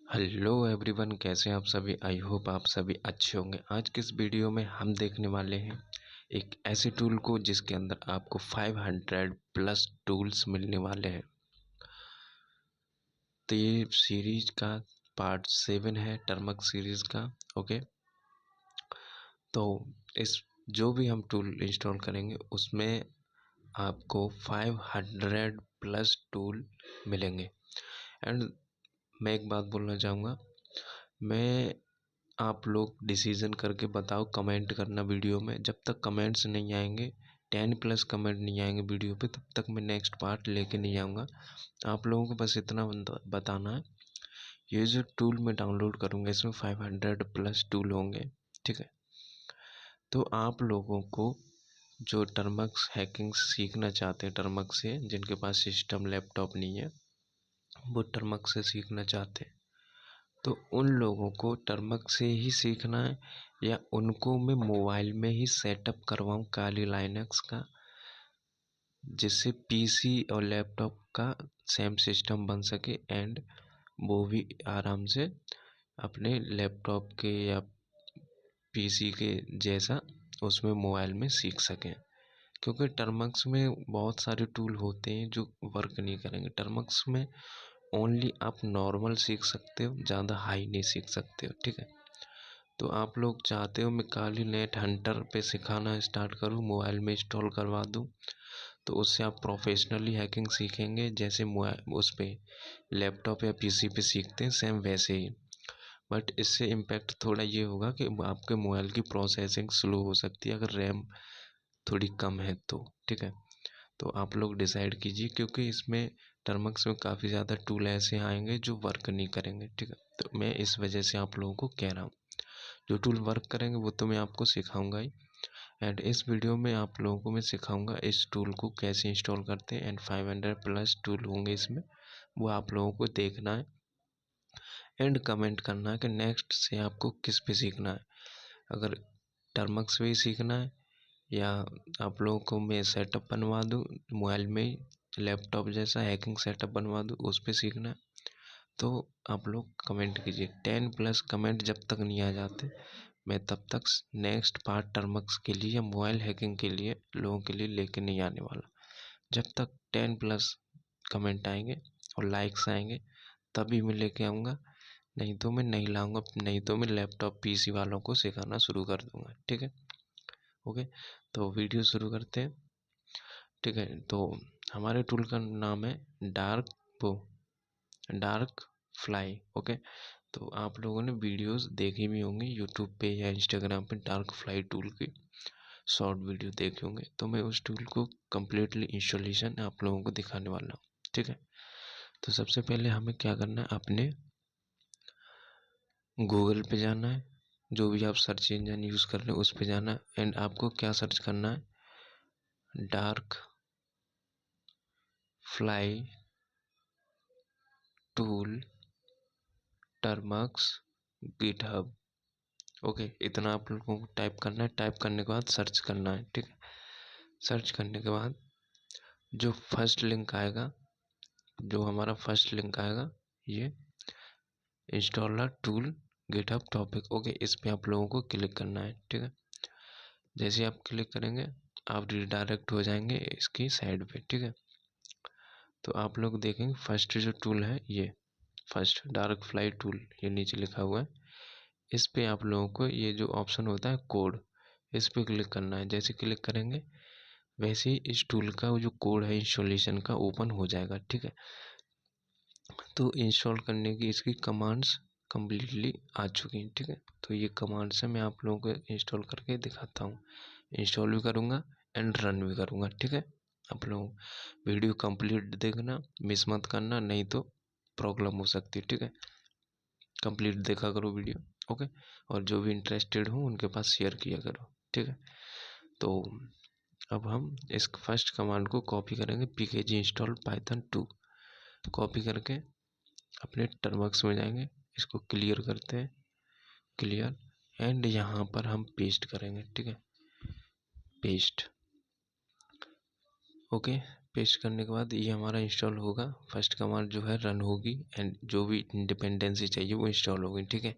Hello everyone, कैसे हैं आप सभी। आई होप आप सभी अच्छे होंगे। आज के इस वीडियो में हम देखने वाले हैं एक ऐसे टूल को जिसके अंदर आपको 500 प्लस टूल्स मिलने वाले हैं। तो ये सीरीज का पार्ट 7 है, टर्मक सीरीज का। ओके, तो इस जो भी हम टूल इंस्टॉल करेंगे उसमें आपको 500 प्लस टूल मिलेंगे। एंड मैं एक बात बोलना चाहूँगा, मैं आप लोग डिसीजन करके बताओ, कमेंट करना वीडियो में। जब तक कमेंट्स नहीं आएंगे, 10 प्लस कमेंट नहीं आएंगे वीडियो पे, तब तक मैं नेक्स्ट पार्ट लेके नहीं आऊँगा। आप लोगों को बस इतना बताना है, ये जो टूल मैं डाउनलोड करूँगा इसमें 500 प्लस टूल होंगे, ठीक है। तो आप लोगों को जो टर्मक्स हैकिंग सीखना चाहते हैं, टर्मक से जिनके पास सिस्टम लैपटॉप नहीं है वो टर्मक से सीखना चाहते हैं, तो उन लोगों को टर्मक से ही सीखना है या उनको मैं मोबाइल में ही सेटअप करवाऊँ काली लाइनक्स का, जिससे पीसी और लैपटॉप का सेम सिस्टम बन सके एंड वो भी आराम से अपने लैपटॉप के या पीसी के जैसा उसमें मोबाइल में सीख सकें। क्योंकि टर्मक्स में बहुत सारे टूल होते हैं जो वर्क नहीं करेंगे। टर्मक्स में ओनली आप नॉर्मल सीख सकते हो, ज़्यादा हाई नहीं सीख सकते हो, ठीक है। तो आप लोग चाहते हो मैं काली नेट हंटर पे सिखाना स्टार्ट करूँ, मोबाइल में इंस्टॉल करवा दूँ, तो उससे आप प्रोफेशनली हैकिंग सीखेंगे जैसे मोबाइल उस पर लैपटॉप या पीसी पे सीखते हैं सेम वैसे ही। बट इससे इम्पैक्ट थोड़ा ये होगा कि आपके मोबाइल की प्रोसेसिंग स्लो हो सकती है अगर रैम थोड़ी कम है तो, ठीक है। तो आप लोग डिसाइड कीजिए, क्योंकि इसमें टर्मक्स में काफ़ी ज़्यादा टूल ऐसे आएंगे जो वर्क नहीं करेंगे, ठीक है। तो मैं इस वजह से आप लोगों को कह रहा हूँ, जो टूल वर्क करेंगे वो तो मैं आपको सिखाऊंगा ही। एंड इस वीडियो में आप लोगों को मैं सिखाऊंगा इस टूल को कैसे इंस्टॉल करते हैं। एंड 500 प्लस टूल होंगे इसमें, वो आप लोगों को देखना है एंड कमेंट करना है कि नेक्स्ट से आपको किस पे सीखना है। अगर टर्मक्स पे ही सीखना है या आप लोगों को मैं सेटअप बनवा दूँ मोबाइल में ही, लैपटॉप जैसा हैकिंग सेटअप बनवा दूँ उस पर सीखना है, तो आप लोग कमेंट कीजिए। 10 प्लस कमेंट जब तक नहीं आ जाते मैं तब तक नेक्स्ट पार्ट टर्मक्स के लिए या मोबाइल हैकिंग के लिए लोगों के लिए लेके नहीं आने वाला। जब तक 10 प्लस कमेंट आएंगे और लाइक्स आएंगे तभी मैं लेके आऊँगा, नहीं तो मैं नहीं लाऊंगा। नहीं तो मैं लैपटॉप पीसी वालों को सिखाना शुरू कर दूंगा, ठीक है। ओके, तो वीडियो शुरू करते हैं, ठीक है। तो हमारे टूल का नाम है डार्क फ्लाई। ओके, तो आप लोगों ने वीडियोस देखी भी होंगी यूट्यूब पे या इंस्टाग्राम पे, डार्क फ्लाई टूल की शॉर्ट वीडियो देखे होंगे। तो मैं उस टूल को कम्प्लीटली इंस्टॉलेशन आप लोगों को दिखाने वाला हूँ, ठीक है। तो सबसे पहले हमें क्या करना है, अपने गूगल पे जाना है, जो भी आप सर्च इंजन यूज़ कर रहे हो उस पे जाना है। एंड आपको क्या सर्च करना है, dark fly tool Termux GitHub. Okay, इतना आप लोगों को टाइप करना है। टाइप करने के बाद सर्च करना है, ठीक है। सर्च करने के बाद जो फर्स्ट लिंक आएगा, जो हमारा फर्स्ट लिंक आएगा, ये installer tool GitHub topic. Okay, इस पे आप लोगों को क्लिक करना है, ठीक है। जैसे आप क्लिक करेंगे आप रिडायरेक्ट हो जाएंगे इसकी साइड पे, ठीक है। तो आप लोग देखेंगे फर्स्ट जो टूल है ये फर्स्ट डार्क फ्लाई टूल, ये नीचे लिखा हुआ है। इस पे आप लोगों को ये जो ऑप्शन होता है कोड, इस पे क्लिक करना है। जैसे क्लिक करेंगे वैसे ही इस टूल का जो कोड है इंस्टॉलेशन का ओपन हो जाएगा, ठीक है। तो इंस्टॉल करने की इसकी कमांड्स कम्प्लीटली आ चुकी हैं, ठीक है। तो ये कमांड्स है, मैं आप लोगों को इंस्टॉल करके दिखाता हूँ। इंस्टॉल भी करूँगा एंड रन भी करूँगा, ठीक है। आप लोग वीडियो कंप्लीट देखना, मिस मत करना, नहीं तो प्रॉब्लम हो सकती है, ठीक है। कंप्लीट देखा करो वीडियो, ओके। और जो भी इंटरेस्टेड हो उनके पास शेयर किया करो, ठीक है। तो अब हम इस फर्स्ट कमांड को कॉपी करेंगे, pkg इंस्टॉल पाइथन 2। कॉपी करके अपने टर्मक्स में जाएंगे, इसको क्लियर करते हैं, क्लियर। एंड यहाँ पर हम पेस्ट करेंगे, ठीक है, पेस्ट। ओके, पेस्ट करने के बाद ये हमारा इंस्टॉल होगा। फर्स्ट कमांड जो है रन होगी एंड जो भी डिपेंडेंसी चाहिए वो इंस्टॉल होगी। ठीक है,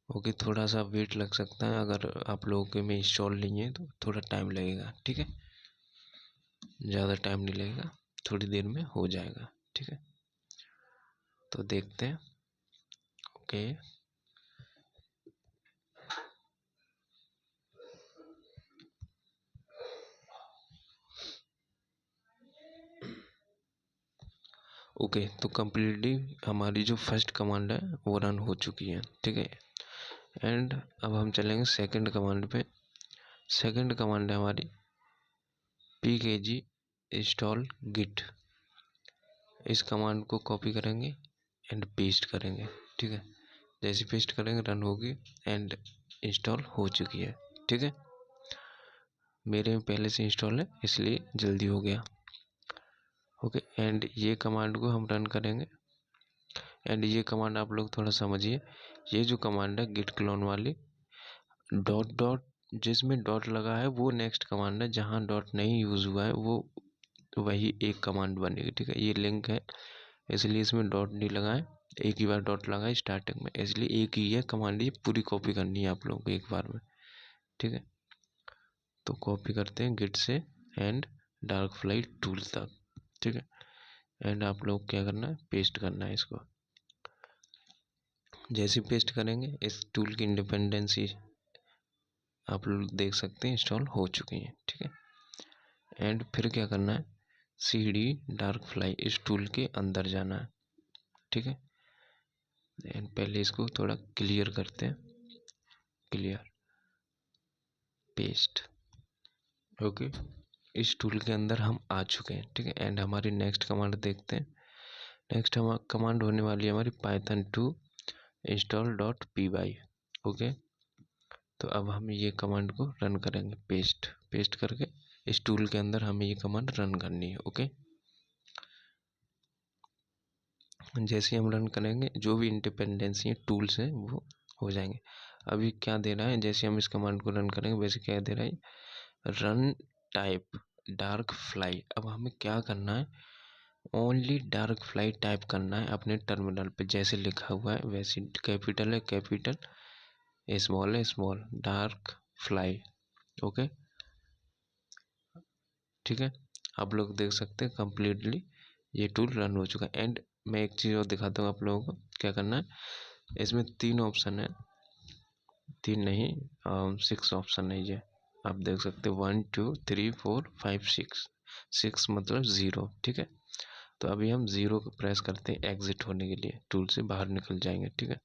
ओके, थोड़ा सा वेट लग सकता है, अगर आप लोगों के में इंस्टॉल नहीं है तो थोड़ा टाइम लगेगा। ठीक है, ज़्यादा टाइम नहीं लगेगा, थोड़ी देर में हो जाएगा। ठीक है, तो देखते हैं। ओके, ओके, तो कम्प्लीटली हमारी जो फर्स्ट कमांड है वो रन हो चुकी है। ठीक है, एंड अब हम चलेंगे सेकंड कमांड पे। सेकंड कमांड है हमारी pkg install git। इस कमांड को कॉपी करेंगे एंड पेस्ट करेंगे। ठीक है, जैसे पेस्ट करेंगे रन होगी एंड इंस्टॉल हो चुकी है। ठीक है, मेरे में पहले से इंस्टॉल है इसलिए जल्दी हो गया। ओके, एंड ये कमांड को हम रन करेंगे। एंड ये कमांड आप लोग थोड़ा समझिए, ये जो कमांड है गिट क्लोन वाली, डॉट डॉट जिसमें डॉट लगा है वो नेक्स्ट कमांड है, जहाँ डॉट नहीं यूज़ हुआ है वो वही एक कमांड बनेगी। ठीक है, ये लिंक है इसलिए इसमें डॉट नहीं लगा है, एक ही बार डॉट लगा है स्टार्टिंग में, इसलिए एक ही है कमांड, ये पूरी कॉपी करनी है आप लोगों को एक बार में। ठीक है, तो कॉपी करते हैं गिट से एंड डार्क फ्लाई टूल तक। ठीक है, एंड आप लोग क्या करना है, पेस्ट करना है इसको। जैसे पेस्ट करेंगे इस टूल की इंडिपेंडेंसी आप लोग देख सकते हैं इंस्टॉल हो चुकी है। ठीक है, एंड फिर क्या करना है, cd डार्क फ्लाई इस टूल के अंदर जाना है। ठीक है, एंड पहले इसको थोड़ा क्लियर करते हैं, क्लियर, पेस्ट। ओके, इस टूल के अंदर हम आ चुके हैं। ठीक है, एंड हमारी नेक्स्ट कमांड देखते हैं। नेक्स्ट हम कमांड होने वाली है हमारी python2 install.py। ओके, तो अब हम ये कमांड को रन करेंगे, पेस्ट करके इस टूल के अंदर हमें ये कमांड रन करनी है। ओके, जैसे हम रन करेंगे जो भी इंडिपेंडेंसी टूल्स हैं वो हो जाएंगे। अभी क्या दे रहा है, जैसे हम इस कमांड को रन करेंगे वैसे क्या दे रहा है, रन टाइप डार्क फ्लाई। अब हमें क्या करना है, ओनली डार्क फ्लाई टाइप करना है अपने टर्मिनल पे, जैसे लिखा हुआ है वैसे, कैपिटल है कैपिटल, स्मॉल है स्मॉल, डार्क फ्लाई। ओके, ठीक है, आप लोग देख सकते हैं कम्प्लीटली ये टूल रन हो चुका है। एंड मैं एक चीज़ और दिखाता हूँ आप लोगों को क्या करना है। इसमें 3 ऑप्शन है, 3 नहीं 6 ऑप्शन है ये, आप देख सकते हैं 1 2 3 4 5 6, 6 मतलब 0। ठीक है, तो अभी हम 0 को प्रेस करते हैं एग्जिट होने के लिए, टूल से बाहर निकल जाएंगे। ठीक है,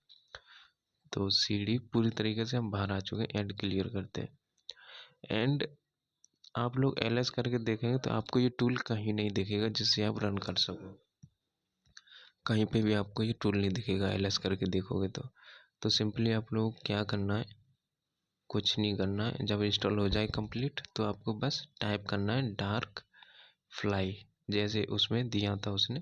तो सीडी पूरी तरीके से हम बाहर आ चुके हैं, एंड क्लियर करते हैं। एंड आप लोग ls करके देखेंगे तो आपको ये टूल कहीं नहीं दिखेगा जिससे आप रन कर सको, कहीं पे भी आपको ये टूल नहीं दिखेगा ls करके देखोगे तो सिंपली आप लोग क्या करना है, कुछ नहीं करना है। जब इंस्टॉल हो जाए कंप्लीट तो आपको बस टाइप करना है डार्क फ्लाई, जैसे उसमें दिया था उसने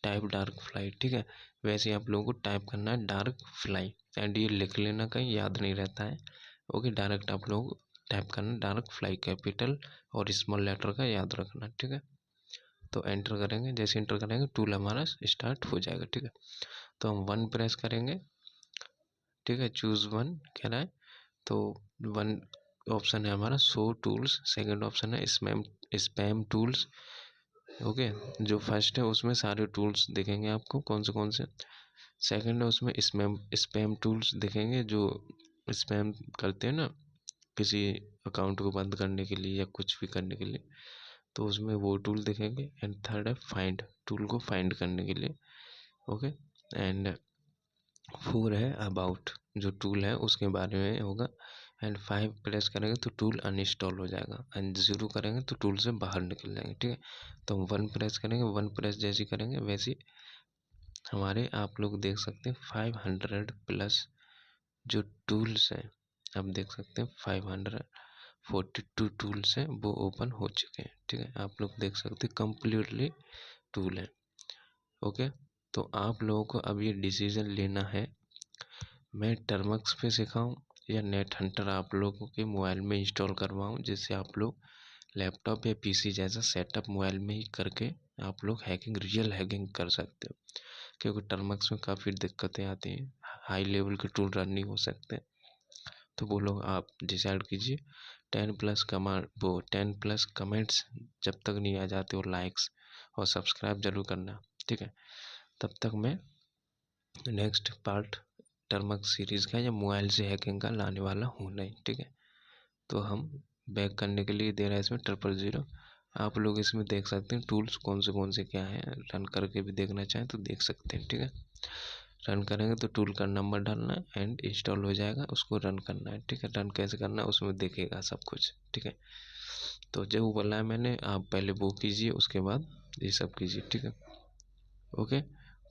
टाइप डार्क फ्लाई। ठीक है, वैसे आप लोगों को टाइप करना है डार्क फ्लाई, एंड ये लिख लेना, कहीं याद नहीं रहता है। ओके, डायरेक्ट आप लोग टाइप करना डार्क फ्लाई, कैपिटल और स्मॉल लेटर का याद रखना। ठीक है, तो एंटर करेंगे, जैसे एंटर करेंगे टूल हमारा स्टार्ट हो जाएगा। ठीक है, तो हम 1 प्रेस करेंगे। ठीक है, चूज 1 कह रहा है, तो 1 ऑप्शन है हमारा शो टूल्स, सेकंड ऑप्शन है स्पैम टूल्स। ओके, जो फर्स्ट है उसमें सारे टूल्स दिखेंगे आपको कौन से। सेकंड है उसमें स्पैम टूल्स दिखेंगे, जो स्पैम करते हैं ना किसी अकाउंट को बंद करने के लिए या कुछ भी करने के लिए, तो उसमें वो टूल दिखेंगे। एंड थर्ड है फाइंड, टूल को फाइंड करने के लिए। ओके, एंड 4 है अबाउट, जो टूल है उसके बारे में होगा। एंड 5 प्रेस करेंगे तो टूल अनइंस्टॉल हो जाएगा, एंड 0 करेंगे तो टूल से बाहर निकल जाएंगे। ठीक है, तो हम 1 प्रेस करेंगे, 1 प्रेस जैसे करेंगे वैसे हमारे आप लोग देख सकते हैं 500+ जो टूल्स हैं, आप देख सकते हैं 542 टूल्स हैं वो ओपन हो चुके हैं। ठीक है, आप लोग देख सकते हैं कम्प्लीटली टूल है। ओके, तो आप लोगों को अब ये डिसीजन लेना है, मैं टर्मक्स पे सिखाऊं या नेट हंटर आप लोगों के मोबाइल में इंस्टॉल करवाऊं, जिससे आप लोग लैपटॉप या पीसी जैसा सेटअप मोबाइल में ही करके आप लोग हैकिंग, रियल हैकिंग कर सकते हो। क्योंकि टर्मक्स में काफ़ी दिक्कतें आती हैं, हाई लेवल के टूल रन नहीं हो सकते। तो वो लोग आप डिसाइड कीजिए 10+ कमेंट्स जब तक नहीं आ जाते, और लाइक्स और सब्सक्राइब जरूर करना, ठीक है। तब तक मैं नेक्स्ट पार्ट टर्मक सीरीज़ का या मोबाइल से हैकिंग का लाने वाला हूँ नहीं, ठीक है। तो हम बैक करने के लिए दे रहा है इसमें 000। आप लोग इसमें देख सकते हैं टूल्स कौन से क्या हैं, रन करके भी देखना चाहें तो देख सकते हैं, ठीक है। रन करेंगे तो टूल का नंबर डालना है एंड इंस्टॉल हो जाएगा, उसको रन करना है, ठीक है। रन कैसे करना है उसमें देखेगा सब कुछ, ठीक है। तो जो बोला है मैंने, आप पहले वो कीजिए, उसके बाद ये सब कीजिए, ठीक है। ओके,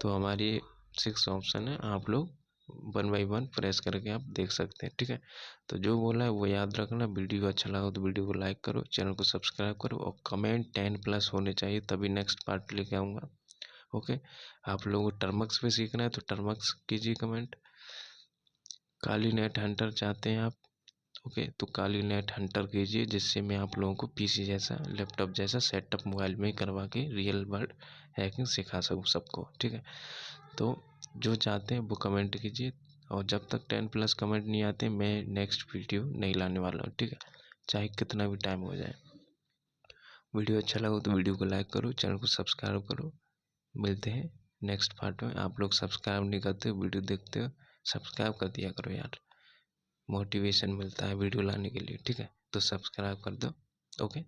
तो हमारी 6 ऑप्शन है, आप लोग 1 बाई 1 प्रेस करके आप देख सकते हैं, ठीक है। तो जो बोला है वो याद रखना। वीडियो अच्छा लगा तो वीडियो को लाइक करो, चैनल को सब्सक्राइब करो, और कमेंट 10+ होने चाहिए, तभी नेक्स्ट पार्ट लेके आऊँगा। ओके, आप लोगों को टर्मक्स पे सीखना है तो टर्मक्स कीजिए कमेंट। काली नेट हंटर चाहते हैं आप, ओके, तो काली नेट हंटर कीजिए, जिससे मैं आप लोगों को पीसी जैसा, लैपटॉप जैसा सेटअप मोबाइल में करवा के रियल वर्ल्ड हैकिंग सिखा सकूँ सबको, ठीक है। तो जो चाहते हैं वो कमेंट कीजिए, और जब तक 10+ कमेंट नहीं आते मैं नेक्स्ट वीडियो नहीं लाने वाला हूँ, ठीक है, चाहे कितना भी टाइम हो जाए। वीडियो अच्छा लगा तो वीडियो को लाइक करो, चैनल को सब्सक्राइब करो। मिलते हैं नेक्स्ट पार्ट में। आप लोग सब्सक्राइब नहीं करते हो, वीडियो देखते हो, सब्सक्राइब कर दिया करो यार, मोटिवेशन मिलता है वीडियो लाने के लिए, ठीक है। तो सब्सक्राइब कर दो, ओके।